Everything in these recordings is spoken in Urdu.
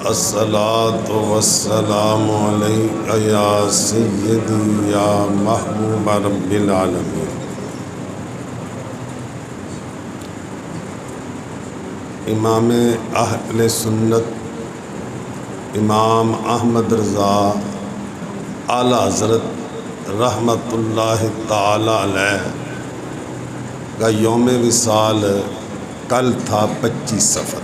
الصلاۃ والسلام علیک یا سیدی یا محبوب رب العالمین۔ امام اہل سنت امام احمد رضا اعلیٰ حضرت رحمۃ اللہ تعالی علیہ کا یوم وصال کل تھا 25 صفر،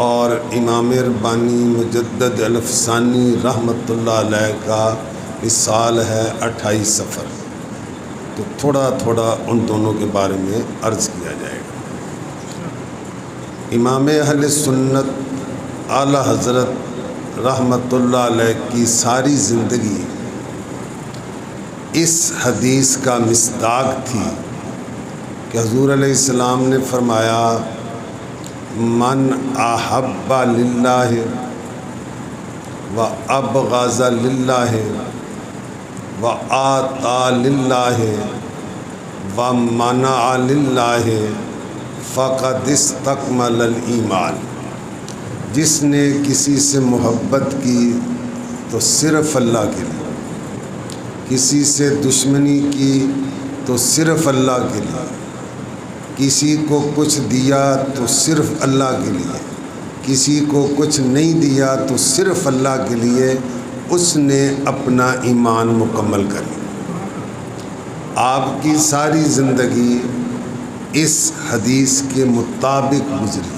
اور امام ربانی مجدد الفسانی رحمۃ اللہ علیہ کا وصال ہے 28 صفر۔ تو تھوڑا تھوڑا ان دونوں کے بارے میں عرض کیا جائے گا۔ امام اہل سنت اعلیٰ حضرت رحمۃ اللہ علیہ کی ساری زندگی اس حدیث کا مصداق تھی کہ حضور علیہ السلام نے فرمایا، من احب للہ و ابغض للہ و آطا للہ و منع للہ فقد استکمل الایمان۔ جس نے کسی سے محبت کی تو صرف اللہ کے لیے، کسی سے دشمنی کی تو صرف اللہ کے لیے، کسی کو کچھ دیا تو صرف اللہ کے لیے، کسی کو کچھ نہیں دیا تو صرف اللہ کے لیے، اس نے اپنا ایمان مکمل کر لیا۔ آپ کی ساری زندگی اس حدیث کے مطابق گزری،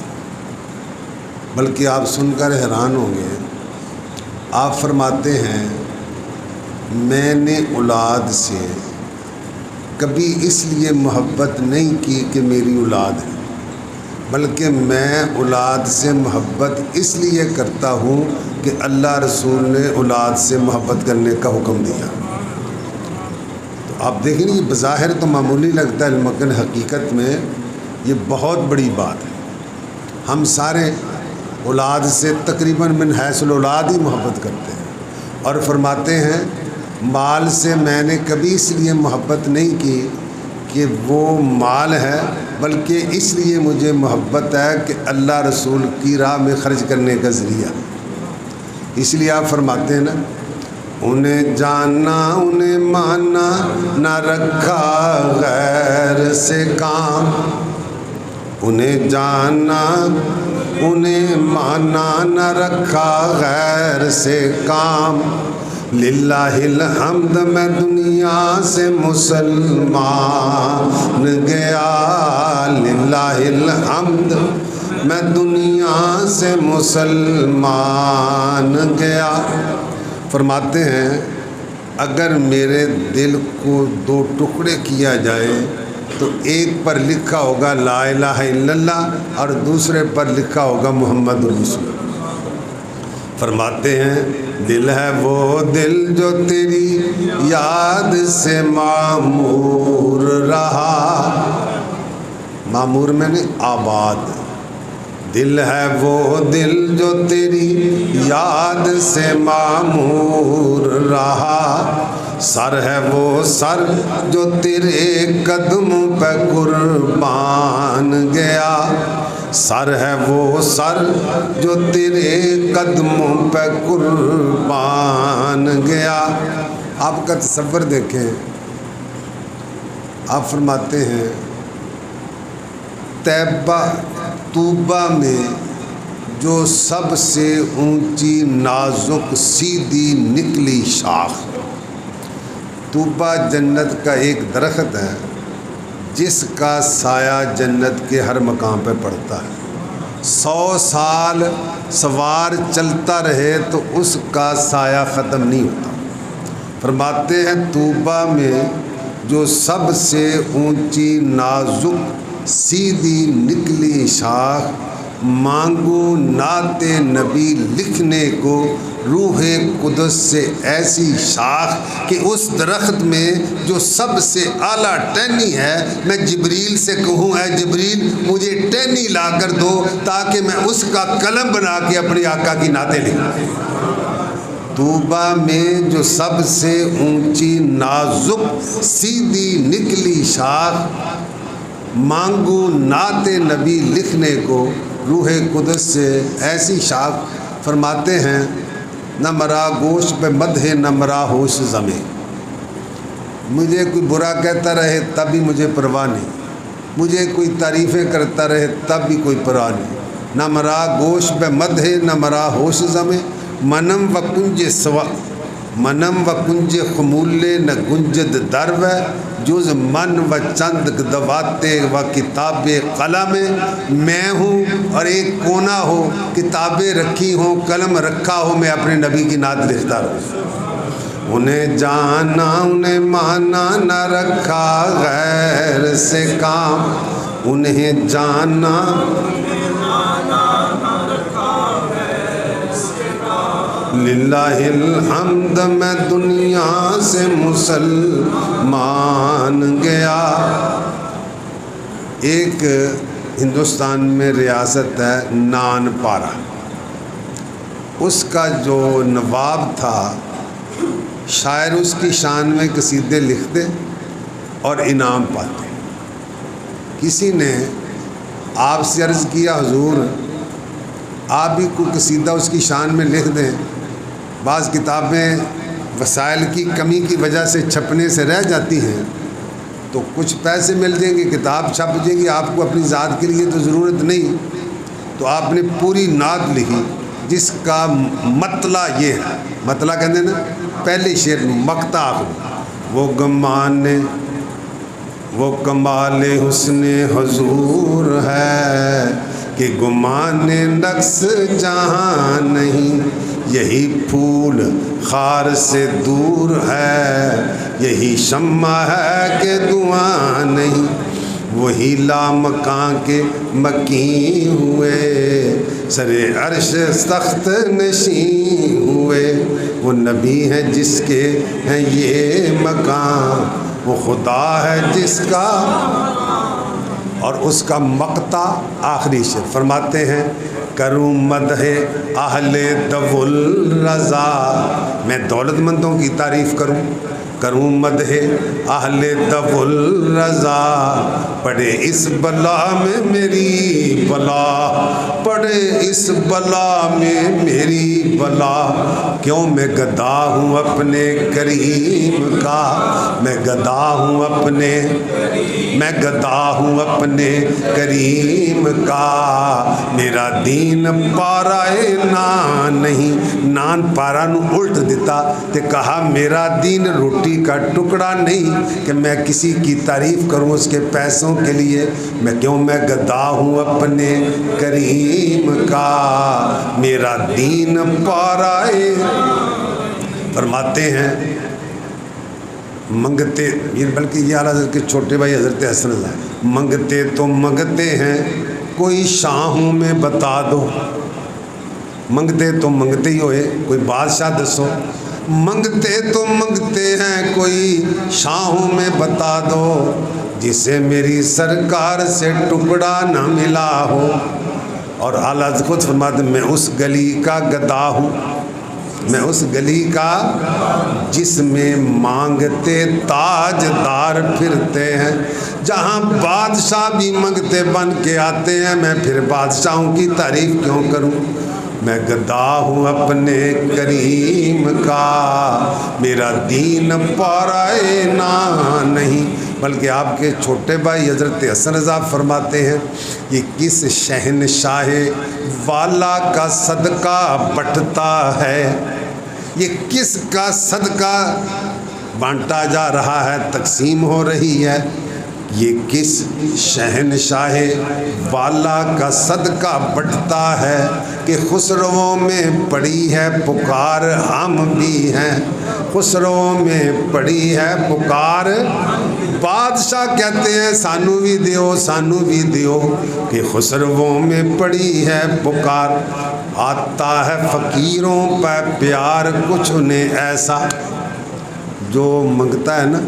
بلکہ آپ سن کر حیران ہوں گے۔ آپ فرماتے ہیں، میں نے اولاد سے کبھی اس لیے محبت نہیں کی کہ میری اولاد ہے، بلکہ میں اولاد سے محبت اس لیے کرتا ہوں کہ اللہ رسول نے اولاد سے محبت کرنے کا حکم دیا۔ تو آپ دیکھیں گے، بظاہر تو معمولی لگتا ہے، لیکن حقیقت میں یہ بہت بڑی بات ہے۔ ہم سارے اولاد سے تقریباً من حیث الاولاد ہی محبت کرتے ہیں، اور فرماتے ہیں، مال سے میں نے کبھی اس لیے محبت نہیں کی کہ وہ مال ہے، بلکہ اس لیے مجھے محبت ہے کہ اللہ رسول کی راہ میں خرچ کرنے کا ذریعہ۔ اس لیے آپ فرماتے ہیں نا، انہیں جانا انہیں مانا نہ رکھا غیر سے کام، انہیں جانا انہیں مانا نہ رکھا غیر سے کام، للہ الحمد میں دنیا سے مسلمان گیا، للہ الحمد میں دنیا سے مسلمان گیا۔ فرماتے ہیں، اگر میرے دل کو 2 ٹکڑے کیا جائے تو ایک پر لکھا ہوگا لا الہ الا اللہ، اور دوسرے پر لکھا ہوگا محمد رسول اللہ۔ فرماتے ہیں، دل ہے وہ دل جو تیری یاد سے معمور رہا، معمور میں نے آباد، دل ہے وہ دل جو تیری یاد سے معمور رہا، سر ہے وہ سر جو تیرے قدموں پہ قربان گیا، سر ہے وہ سر جو تیرے قدموں پہ قربان گیا۔ آپ کا تصور دیکھیں، آپ فرماتے ہیں، طوبہ میں جو سب سے اونچی نازک سیدھی نکلی شاخ، طوبہ جنت کا ایک درخت ہے جس کا سایہ جنت کے ہر مقام پہ پڑتا ہے۔ 100 سال سوار چلتا رہے تو اس کا سایہ ختم نہیں ہوتا۔ فرماتے ہیں، طوبہ میں جو سب سے اونچی نازک سیدھی نکلی شاخ، مانگو نعت نبی لکھنے کو روح قدس سے ایسی شاخ کہ اس درخت میں جو سب سے اعلیٰ ٹہنی ہے، میں جبریل سے کہوں، اے جبریل مجھے ٹہنی لا کر دو تاکہ میں اس کا قلم بنا کے اپنے آقا کی نعتیں لکھوں۔ طوبہ میں جو سب سے اونچی نازک سیدھی نکلی شاخ، مانگو نعت نبی لکھنے کو روح قدس سے ایسی شاخ فرماتے ہیں نہ مرا گوشت پہ مدح نہ مرا ہوش زمیں، مجھے کوئی برا کہتا رہے تب بھی مجھے پرواہ نہیں، مجھے کوئی تعریفیں کرتا رہے تب بھی کوئی پرواہ نہیں، نہ مرا گوشت پہ مدح نہ مرا ہوش زمیں، منم و کنج خمولے نہ گنجد درو ہے، جز من و چند دواتے و کتاب قلم، میں ہوں اور ایک کونا ہو، کتابیں رکھی ہوں، قلم رکھا ہو، میں اپنے نبی کی نعت لکھتا رہوں۔ انہیں جانا انہیں مانا نہ رکھا غیر سے کام، انہیں جانا للہ الحمد میں دنیا سے مسلمان گیا۔ ایک ہندوستان میں ریاست ہے نان پارا، اس کا جو نواب تھا شاعر اس کی شان میں قصیدے لکھتے اور انعام پاتے۔ کسی نے آپ سے عرض کیا حضور آپ بھی کوئی قصیدہ اس کی شان میں لکھ دیں، بعض کتابیں وسائل کی کمی کی وجہ سے چھپنے سے رہ جاتی ہیں تو کچھ پیسے مل جائیں گے، کتاب چھپ جائے گی، آپ کو اپنی ذات کے لیے تو ضرورت نہیں۔ تو آپ نے پوری نعت لکھی جس کا مطلع یہ ہے، مطلع کہتے ہیں نا پہلے شعر مقطع آخر، وہ گمان وہ کمال حسن حضور ہے کہ گمان نقص جہاں نہیں، یہی پھول خار سے دور ہے، یہی شمع ہے کہ دعا نہیں، وہی لامکاں کے مکین ہوئے، سر عرش سخت نشین ہوئے، وہ نبی ہے جس کے ہیں یہ مقام، وہ خدا ہے جس کا، اور اس کا مقطع آخری شعر فرماتے ہیں کروں مدح اہل دو الرضا، میں دولت مندوں کی تعریف کروں مدح اہل دو الرضا، پڑے اس بلا میں میری بلا، پڑے اس بلا میں میری بلا، کیوں میں گدا ہوں اپنے کریم کا، میں گدا ہوں اپنے کریم کا، میرا دین پارائے نان نہیں، نان پارا نو الٹ دیتا تے کہا میرا دین روٹی کا ٹکڑا نہیں کہ میں کسی کی تعریف کروں اس کے پیسوں کے لیے، میں گدا ہوں اپنے کریم کا، میرا دین پارائے۔ فرماتے ہیں منگتے، بلکہ یہ اعلیٰ حضرت کے چھوٹے بھائی حضرت حسن رضا، منگتے تو منگتے ہیں کوئی شاہوں میں بتا دو، منگتے تو منگتے ہی ہوئے کوئی بادشاہ دسو، منگتے تو منگتے ہیں کوئی شاہوں میں بتا دو، جسے میری سرکار سے ٹکڑا نہ ملا ہو، اور اعلیٰ حضرت خود فرماتے ہیں میں اس گلی کا گدا ہوں، میں اس گلی کا جس میں مانگتے تاجدار پھرتے ہیں، جہاں بادشاہ بھی منگتے بن کے آتے ہیں، میں پھر بادشاہوں کی تعریف کیوں کروں، میں گدا ہوں اپنے کریم کا، میرا دین پارائے نہ نہیں۔ بلکہ آپ کے چھوٹے بھائی حضرت حسن رضا فرماتے ہیں یہ کس شہنشاہ والا کا صدقہ بٹتا ہے، یہ کس کا صدقہ بانٹا جا رہا ہے، تقسیم ہو رہی ہے، یہ کس شہنشاہ والا کا صدقہ بٹتا ہے کہ خسرووں میں پڑی ہے پکار ہم بھی ہیں، خسرووں میں پڑی ہے پکار، بادشاہ کہتے ہیں سانو بھی دیو کہ خسرووں میں پڑی ہے پکار، آتا ہے فقیروں پہ پیار کچھ انہیں ایسا، جو منگتا ہے نا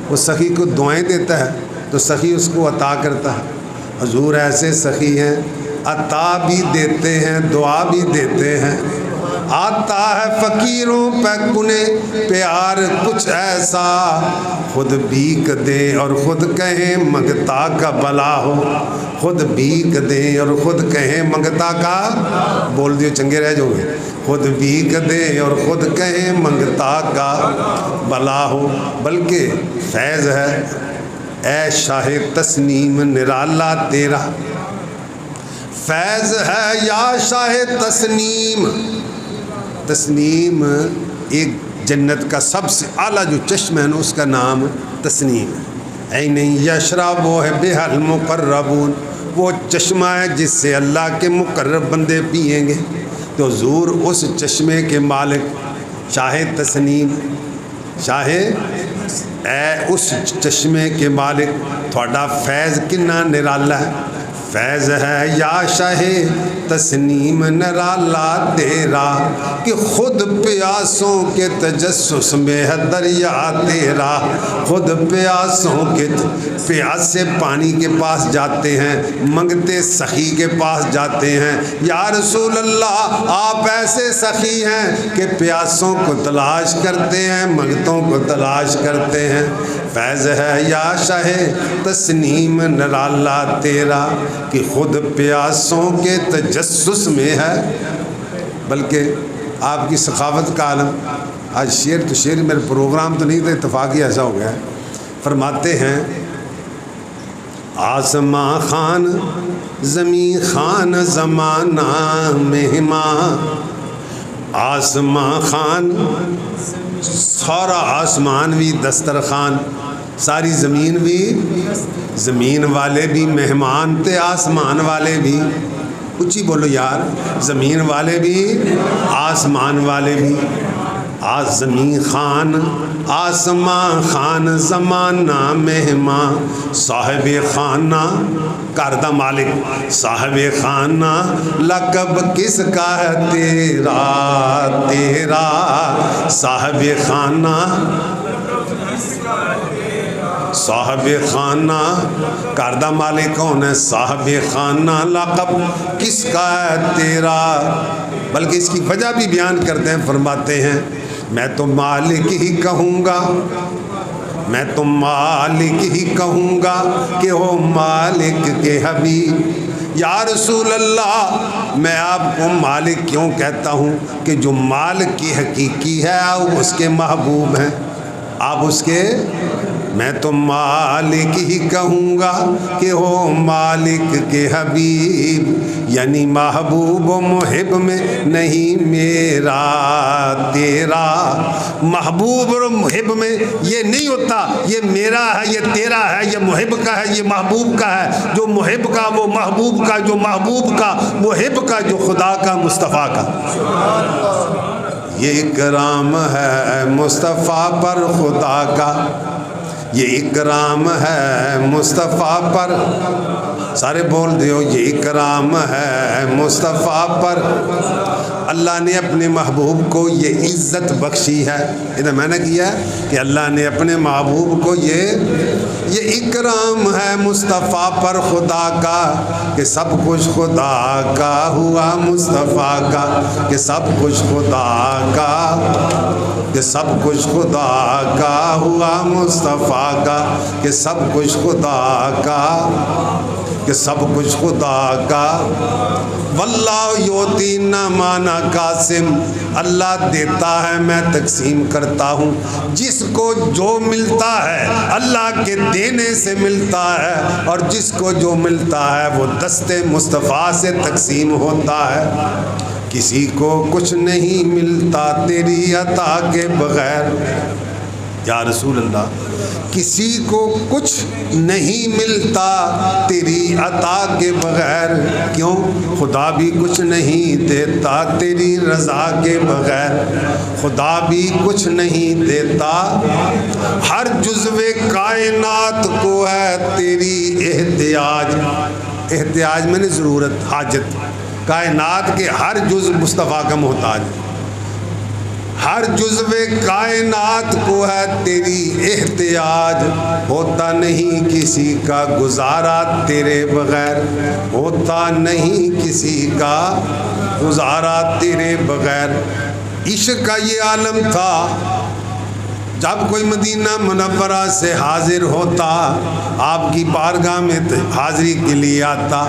وہ سخی کو دعائیں دیتا ہے تو سخی اس کو عطا کرتا ہے، حضور ایسے سخی ہیں عطا بھی دیتے ہیں دعا بھی دیتے ہیں، آتا ہے فقیروں پہ کنے پیار کچھ ایسا، خود بھیک دے اور خود کہیں منگتا کا بلا ہو، خود بھیک دے اور خود کہیں منگتا کا، بول دیو چنگے رہ جاؤ گے، خود بھیک دے اور خود کہیں منگتا کا بلا ہو۔ بلکہ فیض ہے اے شاہ تسنیم نرالا تیرا، فیض ہے یا شاہ تسنیم۔ تسنیم ایک جنت کا سب سے اعلیٰ جو چشمہ ہے نا اس کا نام تسنیم ہے۔ اے نہیں یشرب وہ ہے بہ المقربون، وہ چشمہ ہے جس سے اللہ کے مقرب بندے پئیں گے۔ تو حضور اس چشمے کے مالک شاہ تسنیم، شاہ اے اس چشمے کے مالک تھوڑا فیض کنا نرالا ہے، فیض ہے یا شاہ تسنیم نرالا تیرا، کہ خود پیاسوں کے تجسس میں ہے دریا تیرا، خود پیاسوں کے پیاسے پانی کے پاس جاتے ہیں، منگتے سخی کے پاس جاتے ہیں۔ یا رسول اللہ آپ ایسے سخی ہیں کہ پیاسوں کو تلاش کرتے ہیں، منگتوں کو تلاش کرتے ہیں۔ فیض ہے یا شاہ تسنیم نرالا تیرا، کہ خود پیاسوں کے تجسس میں ہے۔ بلکہ آپ کی ثقافت کا عالم، آج شعر تو شعر، میرے پروگرام تو نہیں تھا، اتفاقی ایسا ہو گیا ہے۔ فرماتے ہیں آسماں خان زمین خان زمانہ مہمان، آسماں خان سارا آسمان بھی دسترخوان، ساری زمین بھی، زمین والے بھی مہمان تے آسمان والے بھی، اچھی بولو یار، زمین والے بھی آسمان والے بھی۔ زمین خان آسمان خان زمانہ مہمان، صاحب خانہ گھر دا مالک، صاحب خانہ لقب کس کا ہے تیرا تیرا، صاحب خانہ صاحب خانہ گھر دا مالک کون ہے، صاحب خانہ لقب کس کا ہے تیرا۔ بلکہ اس کی وجہ بھی بیان کرتے ہیں، فرماتے ہیں میں تو مالک ہی کہوں گا، میں تو مالک ہی کہوں گا کہ ہو مالک کے حبیب۔ یا رسول اللہ میں آپ کو مالک کیوں کہتا ہوں کہ جو مالک کی حقیقی ہے آپ اس کے محبوب ہیں، آپ اس کے، میں تو مالک ہی کہوں گا کہ ہو مالک کے حبیب، یعنی محبوب و محب میں نہیں میرا تیرا۔ محبوب اور محب میں یہ نہیں ہوتا یہ میرا ہے یہ تیرا ہے، یہ محب کا ہے یہ محبوب کا ہے، جو محب کا وہ محبوب کا، جو محبوب کا محب کا، جو خدا کا مصطفیٰ کا۔ یہ اکرام ہے مصطفیٰ پر خدا کا، یہ اکرام ہے مصطفیٰ پر، سارے بول دیو، یہ اکرام ہے مصطفیٰ پر، اللہ نے اپنے محبوب کو یہ عزت بخشی ہے۔ ادھر میں نے کیا ہے کہ اللہ نے اپنے محبوب کو یہ اکرام ہے مصطفیٰ پر خدا کا، کہ سب کچھ خدا کا ہوا مصطفیٰ کا، کہ سب کچھ خدا کا، کہ سب کچھ خدا کا ہوا مصطفیٰ کا، کہ سب کچھ خدا کا، کہ سب کچھ خدا کا۔ واللہ یوتی نہ مانا قاسم، اللہ دیتا ہے میں تقسیم کرتا ہوں، جس کو جو ملتا ہے اللہ کے دینے سے ملتا ہے، اور جس کو جو ملتا ہے وہ دست مصطفیٰ سے تقسیم ہوتا ہے۔ کسی کو کچھ نہیں ملتا تیری عطا کے بغیر، یا رسول اللہ کسی کو کچھ نہیں ملتا تیری عطا کے بغیر، کیوں؟ خدا بھی کچھ نہیں دیتا تیری رضا کے بغیر، خدا بھی کچھ نہیں دیتا، ہر جزو کائنات کو ہے تیری احتیاج، احتیاج میں نے ضرورت، حاجت، کائنات کے ہر جز مصطفیٰ کا محتاج، ہر جزو کائنات کو ہے تیری احتیاج، ہوتا نہیں کسی کا گزارا تیرے بغیر، ہوتا نہیں کسی کا گزارا تیرے بغیر۔ عشق کا یہ عالم تھا، جب کوئی مدینہ منورہ سے حاضر ہوتا آپ کی بارگاہ میں حاضری کے لیے آتا،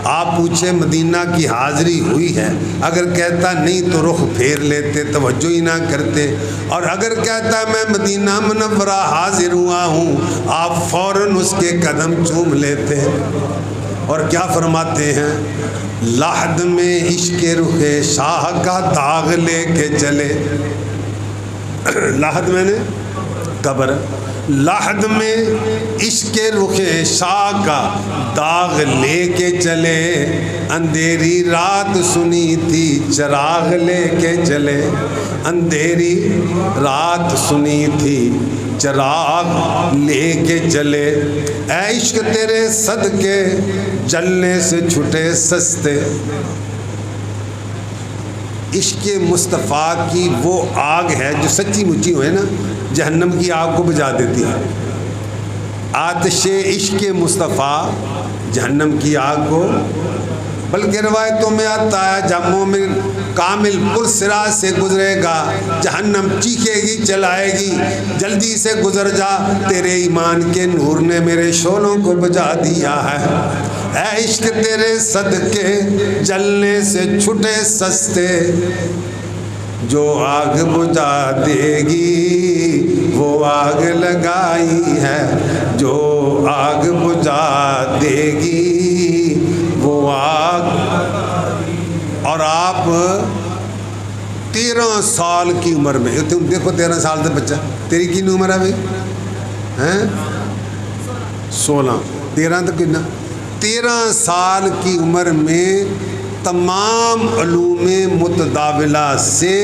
آپ پوچھے مدینہ کی حاضری ہوئی ہے، اگر کہتا نہیں تو رخ پھیر لیتے، توجہ ہی نہ کرتے، اور اگر کہتا میں مدینہ منورہ حاضر ہوا ہوں، آپ فوراً اس کے قدم چوم لیتے۔ اور کیا فرماتے ہیں؟ لحد میں عشق رخ شاہ کا داغ لے کے چلے، لحد میں نے قبر، لحد میں عشق رخ شاہ کا داغ لے کے چلے، اندھیری رات سنی تھی چراغ لے کے چلے، اندھیری رات سنی تھی چراغ لے کے چلے، اے عشق تیرے صدقے جلنے سے چھٹے سستے۔ عشق مصطفیٰ کی وہ آگ ہے جو سچی مچی ہوئے نا جہنم کی آگ کو بجھا دیتی ہے۔ آتش عشق مصطفیٰ جہنم کی آگ کو، بلکہ روایتوں میں آتا ہے جب مومن کامل پرسراج سے گزرے گا جہنم چیخے گی چلائے گی، جلدی سے گزر جا تیرے ایمان کے نور نے میرے شعلوں کو بجھا دیا ہے۔ اے عشق تیرے صدقے جلنے سے چھٹے سستے، جو آگ بجھا دے گی وہ آگ لگائی ہے، جو آگ بجھا دے گی وہ آگ۔ اور آپ 13 سال کی عمر میں، تم دیکھو 13 سال سے بچہ، تیری کتنی عمر ہے بھائی؟ ہیں 16، 13 تک کتنا؟ 13 سال کی عمر میں تمام علوم متداولہ سے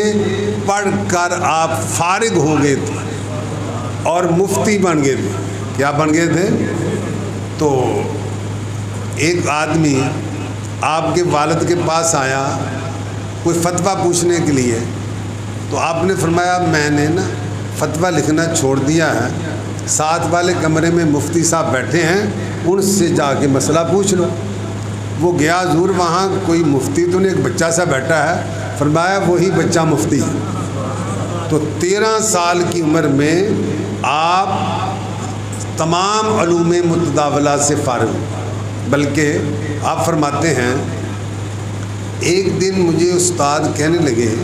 پڑھ کر آپ فارغ ہو گئے تھے اور مفتی بن گئے تھے۔ کیا بن گئے تھے؟ تو ایک آدمی آپ کے والد کے پاس آیا کوئی فتویٰ پوچھنے کے لیے، تو آپ نے فرمایا میں نے نا فتویٰ لکھنا چھوڑ دیا ہے، ساتھ والے کمرے میں مفتی صاحب بیٹھے ہیں، ان سے جا کے مسئلہ پوچھ لو۔ وہ گیا حضور، وہاں کوئی مفتی تو نہیں، ایک بچہ سا بیٹھا ہے، فرمایا وہی بچہ مفتی ہے۔ تو 13 سال کی عمر میں آپ تمام علوم متداولہ سے فارغ ہوئے۔ بلکہ آپ فرماتے ہیں ایک دن مجھے استاد کہنے لگے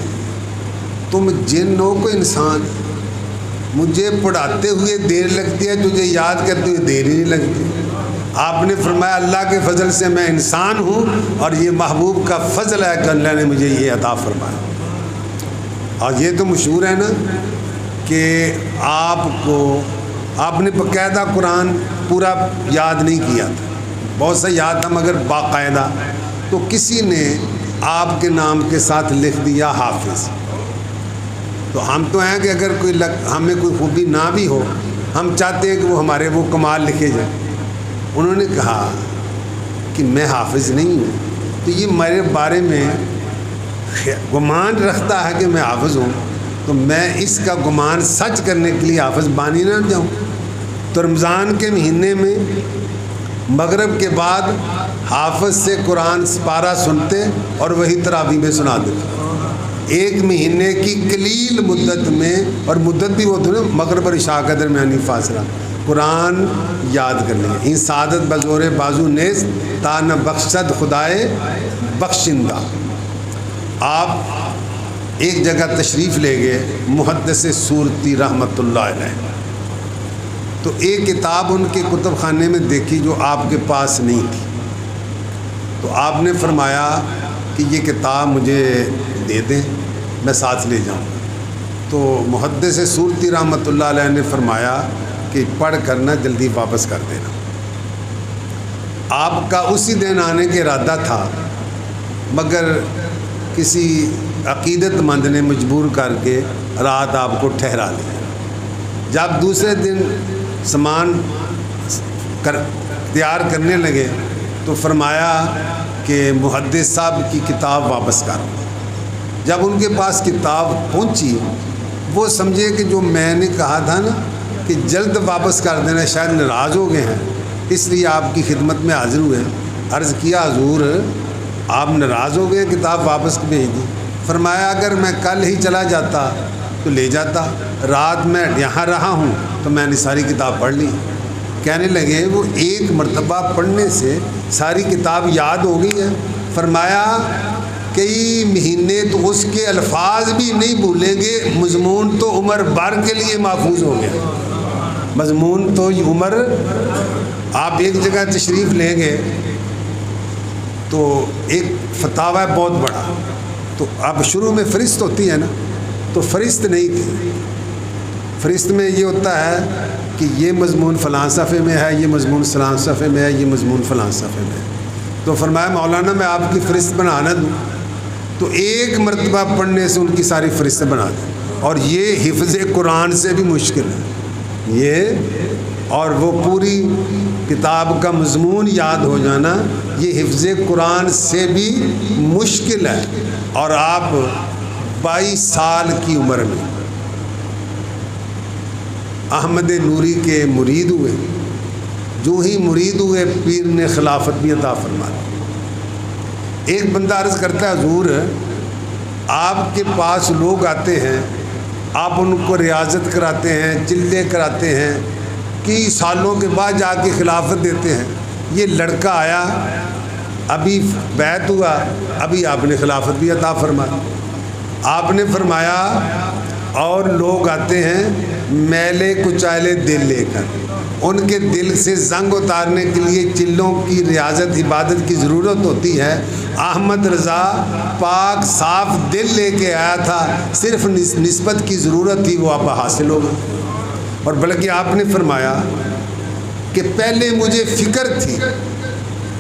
تم جن ہو کوئی انسان، مجھے پڑھاتے ہوئے دیر لگتی ہے، تجھے یاد کرتے ہوئے دیر ہی نہیں لگتی۔ آپ نے فرمایا اللہ کے فضل سے میں انسان ہوں، اور یہ محبوب کا فضل ہے کہ اللہ نے مجھے یہ عطا فرمایا۔ اور یہ تو مشہور ہے نا کہ آپ نے باقاعدہ قرآن پورا یاد نہیں کیا تھا، بہت سا یاد تھا مگر باقاعدہ، تو کسی نے آپ کے نام کے ساتھ لکھ دیا حافظ۔ تو ہم تو ہیں کہ اگر ہمیں کوئی خوبی نہ بھی ہو، ہم چاہتے ہیں کہ وہ ہمارے وہ کمال لکھے جائیں۔ انہوں نے کہا کہ میں حافظ نہیں ہوں، تو یہ میرے بارے میں گمان رکھتا ہے کہ میں حافظ ہوں، تو میں اس کا گمان سچ کرنے کے لیے حافظ بانی نہ جاؤں۔ تو رمضان کے مہینے میں مغرب کے بعد حافظ سے قرآن پارہ سنتے اور وہی تراویح میں سنا دیتے۔ ایک مہینے کی قلیل مدت میں، اور مدت بھی وہ تھی نا مغرب اور عشاء کا درمیانی فاصلہ، قرآن یاد کر لیں۔ این سعادت بزور بازو نیست تا نہ بخشد خدائے بخشندہ۔ آپ ایک جگہ تشریف لے گئے محدث سورتی رحمۃ اللہ علیہ، تو ایک کتاب ان کے کتب خانے میں دیکھی جو آپ کے پاس نہیں تھی، تو آپ نے فرمایا کہ یہ کتاب مجھے دے دیں، میں ساتھ لے جاؤں۔ تو محدث سورتی رحمۃ اللہ علیہ نے فرمایا کہ پڑھ کر نہ جلدی واپس کر دینا۔ آپ کا اسی دن آنے کا ارادہ تھا، مگر کسی عقیدت مند نے مجبور کر کے رات آپ کو ٹھہرا دیا۔ جب دوسرے دن سامان تیار کرنے لگے تو فرمایا کہ محدث صاحب کی کتاب واپس کر۔ جب ان کے پاس کتاب پہنچی وہ سمجھے کہ جو میں نے کہا تھا نا کہ جلد واپس کر دینا، شاید ناراض ہو گئے ہیں، اس لیے آپ کی خدمت میں حاضر ہوئے ہیں۔ عرض کیا حضور آپ ناراض ہو گئے، کتاب واپس بھیج دی؟ فرمایا اگر میں کل ہی چلا جاتا تو لے جاتا، رات میں یہاں رہا ہوں تو میں نے ساری کتاب پڑھ لی۔ کہنے لگے وہ ایک مرتبہ پڑھنے سے ساری کتاب یاد ہو گئی ہے؟ فرمایا کئی مہینے تو اس کے الفاظ بھی نہیں بھولیں گے، مضمون تو عمر بھر کے لیے محفوظ ہو گیا۔ مضمون تو عمر، آپ ایک جگہ تشریف لیں گے تو ایک فتاوی ہے بہت بڑا، تو اب شروع میں فہرست ہوتی ہے نا، تو فہرست نہیں تھی۔ فہرست میں یہ ہوتا ہے کہ یہ مضمون فلاں صفحے میں ہے، یہ مضمون فلاں صفحے میں ہے، یہ مضمون فلاں صفحے میں ہے۔ تو فرمایا مولانا میں آپ کی فہرست بنانا دوں؟ تو ایک مرتبہ پڑھنے سے ان کی ساری فہرست بنا دیں، اور یہ حفظ قرآن سے بھی مشکل ہے یہ، اور وہ پوری کتاب کا مضمون یاد ہو جانا یہ حفظ قرآن سے بھی مشکل ہے۔ اور آپ 22 سال کی عمر میں احمد نوری کے مرید ہوئے، جو ہی مرید ہوئے پیر نے خلافت بھی عطا فرما دی۔ ایک بندہ عرض کرتا ہے حضور آپ کے پاس لوگ آتے ہیں، آپ ان کو ریاضت کراتے ہیں، چلے کراتے ہیں، کئی سالوں کے بعد جا کے خلافت دیتے ہیں، یہ لڑکا آیا ابھی بیعت ہوا، ابھی آپ نے خلافت بھی عطا فرما دی۔ آپ نے فرمایا اور لوگ آتے ہیں میلے کچالے دل لے کر، ان کے دل سے زنگ اتارنے کے لیے چلوں کی ریاضت عبادت کی ضرورت ہوتی ہے۔ احمد رضا پاک صاف دل لے کے آیا تھا، صرف نسبت کی ضرورت تھی، وہ آپ حاصل ہو گئی۔ اور بلکہ آپ نے فرمایا کہ پہلے مجھے فکر تھی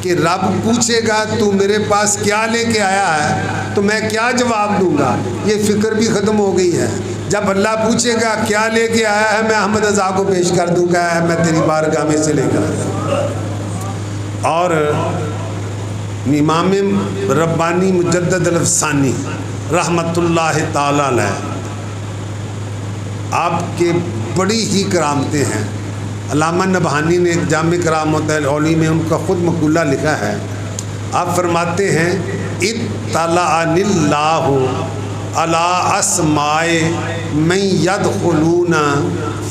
کہ رب پوچھے گا تو میرے پاس کیا لے کے آیا ہے تو میں کیا جواب دوں گا، یہ فکر بھی ختم ہو گئی ہے۔ جب اللہ پوچھے گا کیا لے کے آیا ہے، میں احمد رضا کو پیش کر دوں گا میں تیری بارگاہ میں سے لے کر آیا۔ اور امام ربانی مجدد الافسانی رحمۃ اللہ تعالی علیہ، آپ کے بڑی ہی کرامتیں ہیں۔ علامہ نبہانی نے ایک جامع کرامات الاولیاء میں ان کا خود مقولہ لکھا ہے، آپ فرماتے ہیں اطلعنی اللہ علی اسماء من یدخلون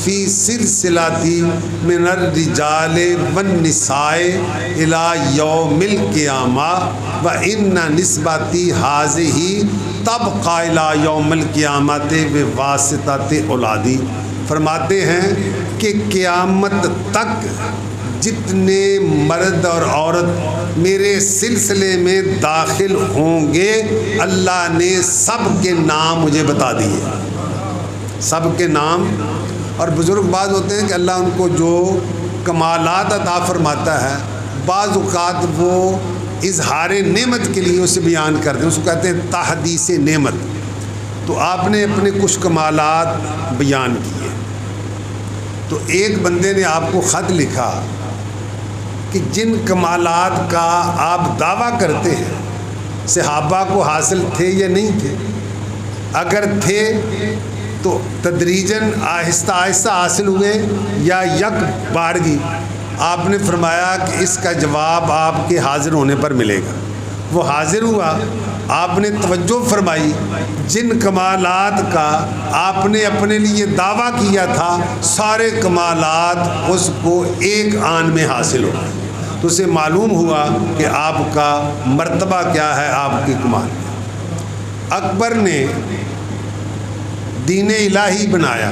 فی سلسلۃ من الرجال والنساء الی یوم القیامہ وان نسبتی ہذہ تبقی الی یوم القیامۃ بواسطۃ اولادی۔ فرماتے ہیں کہ قیامت تک جتنے مرد اور عورت میرے سلسلے میں داخل ہوں گے اللہ نے سب کے نام مجھے بتا دیے، سب کے نام۔ اور بزرگ بعض ہوتے ہیں کہ اللہ ان کو جو کمالات عطا فرماتا ہے بعض اوقات وہ اظہار نعمت کے لیے اسے بیان کرتے ہیں، اس کو کہتے ہیں تحدیث نعمت۔ تو آپ نے اپنے کچھ کمالات بیان کیے، تو ایک بندے نے آپ کو خط لکھا کہ جن کمالات کا آپ دعویٰ کرتے ہیں صحابہ کو حاصل تھے یا نہیں تھے، اگر تھے تو تدریجاً آہستہ آہستہ حاصل ہوئے یا یک بارگی؟ آپ نے فرمایا کہ اس کا جواب آپ کے حاضر ہونے پر ملے گا۔ وہ حاضر ہوا، آپ نے توجہ فرمائی، جن کمالات کا آپ نے اپنے لیے دعویٰ کیا تھا سارے کمالات اس کو ایک آن میں حاصل ہو گئے، تو اسے معلوم ہوا کہ آپ کا مرتبہ کیا ہے، آپ کی کمال۔ اکبر نے دین الہی بنایا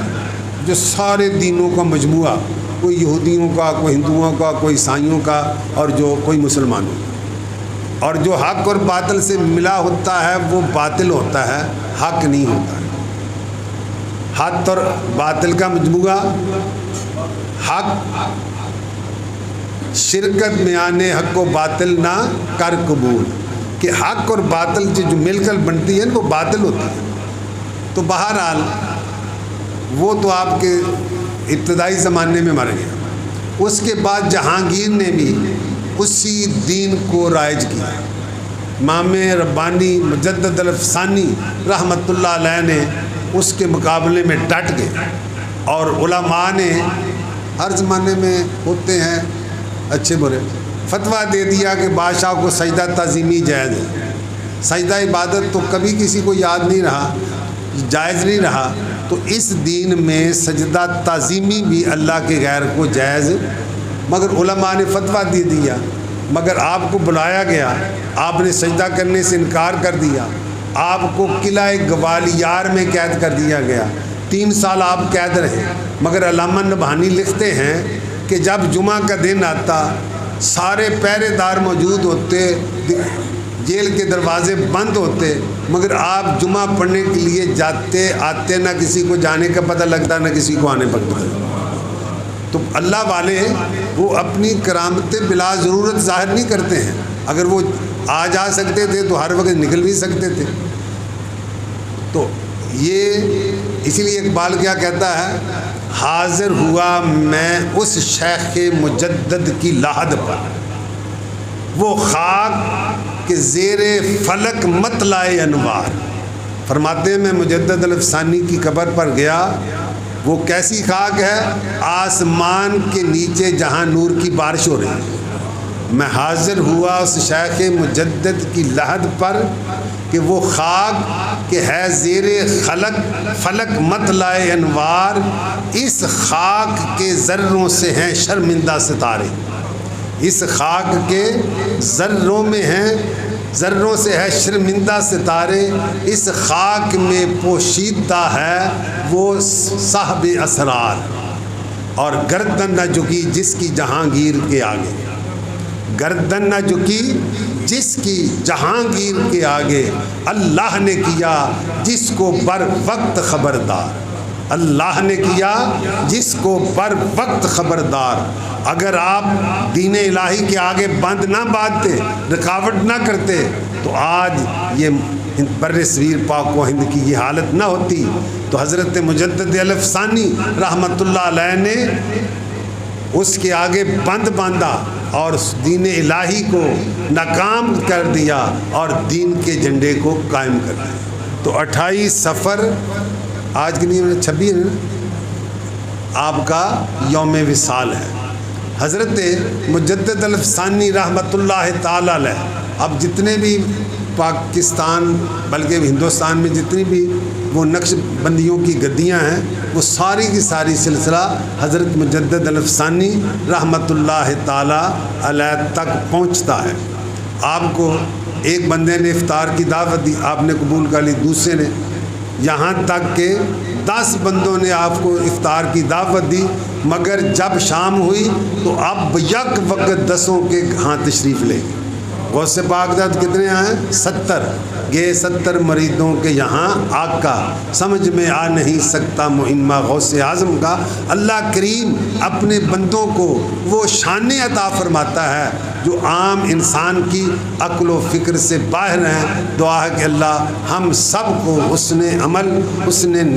جو سارے دینوں کا مجموعہ، کوئی یہودیوں کا، کوئی ہندوؤں کا، کوئی عیسائیوں کا، اور جو کوئی مسلمانوں کا، اور جو حق اور باطل سے ملا ہوتا ہے وہ باطل ہوتا ہے، حق نہیں ہوتا ہے۔ حق اور باطل کا مجموعہ، حق شرکت میان حق و باطل نہ کر قبول، کہ حق اور باطل جو مل کر بنتی ہے وہ باطل ہوتی ہے۔ تو بہرحال وہ تو آپ کے ابتدائی زمانے میں مر گیا، اس کے بعد جہانگیر نے بھی اسی دین کو رائج کیا۔ امام ربانی مجدد الافسانی رحمۃ اللہ علیہ نے اس کے مقابلے میں ڈٹ گئے، اور علماء نے ہر زمانے میں ہوتے ہیں اچھے برے، فتویٰ دے دیا کہ بادشاہ کو سجدہ تعظیمی جائز ہے۔ سجدہ عبادت تو کبھی کسی کو یاد نہیں رہا، جائز نہیں رہا، تو اس دین میں سجدہ تعظیمی بھی اللہ کے غیر کو جائز، مگر علماء نے فتویٰ دے دیا، مگر آپ کو بلایا گیا، آپ نے سجدہ کرنے سے انکار کر دیا، آپ کو قلعہ گوالیار میں قید کر دیا گیا، 3 سال آپ قید رہے۔ مگر علامہ نبہانی لکھتے ہیں کہ جب جمعہ کا دن آتا، سارے پہرے دار موجود ہوتے، جیل کے دروازے بند ہوتے، مگر آپ جمعہ پڑھنے کے لیے جاتے آتے، نہ کسی کو جانے کا پتہ لگتا، نہ کسی کو آنے پڑتا۔ تو اللہ والے وہ اپنی کرامتیں بلا ضرورت ظاہر نہیں کرتے ہیں، اگر وہ آ جا سکتے تھے تو ہر وقت نکل بھی سکتے تھے۔ تو یہ اسی لیے اقبال کیا کہتا ہے، حاضر ہوا میں اس شیخ مجدد کی لحد پر، وہ خاک کے زیر فلک مطلع انوار۔ فرماتے ہیں میں مجدد الافسانی کی قبر پر گیا، وہ کیسی خاک ہے، آسمان کے نیچے جہاں نور کی بارش ہو رہی ہے۔ میں حاضر ہوا اس شیخ مجدد کی لحد پر کہ وہ خاک کہ ہے زیر فلک مطلع انوار، اس خاک کے ذروں سے ہیں شرمندہ ستارے، اس خاک کے ذروں سے ہے شرمندہ ستارے، اس خاک میں پوشیدہ ہے وہ صاحب اسرار، اور گردن نہ جھکی جس کی جہانگیر کے آگے، گردن نہ جھکی جس کی جہانگیر کے آگے، اللہ نے کیا جس کو بر وقت خبردار، اللہ نے کیا جس کو بر وقت خبردار۔ اگر آپ دین الہی کے آگے بند نہ باندھتے، رکاوٹ نہ کرتے، تو آج یہ بر صغیر پاک و ہند کی یہ حالت نہ ہوتی۔ تو حضرت مجدد الافسانی رحمۃ اللہ علیہ نے اس کے آگے بند باندھا اور دین الہی کو ناکام کر دیا اور دین کے جھنڈے کو قائم کر دیا۔ تو 28 صفر آج کے لیے 26 آپ کا یوم وصال ہے۔ حضرت مجدد الافسانی رحمۃ اللہ تعالی علیہ، اب جتنے بھی پاکستان بلکہ ہندوستان میں جتنی بھی وہ نقش بندیوں کی گدیاں ہیں، وہ ساری کی ساری سلسلہ حضرت مجدد الافسانی رحمۃ اللہ تعالی علیہ تک پہنچتا ہے۔ آپ کو ایک بندے نے افطار کی دعوت دی، آپ نے قبول کر لی، دوسرے نے، یہاں تک کہ 10 بندوں نے آپ کو افطار کی دعوت دی، مگر جب شام ہوئی تو اب یک وقت 10 کے ہاں تشریف لے گئے۔ غوث پاک داد کتنے آئے؟ 70 گئے 70 مریدوں کے یہاں آقا، سمجھ میں آ نہیں سکتا مہمہ غوث اعظم کا۔ اللہ کریم اپنے بندوں کو وہ شان عطا فرماتا ہے جو عام انسان کی عقل و فکر سے باہر ہیں۔ دعا ہے کہ اللہ ہم سب کو حسن عمل، حسن نیت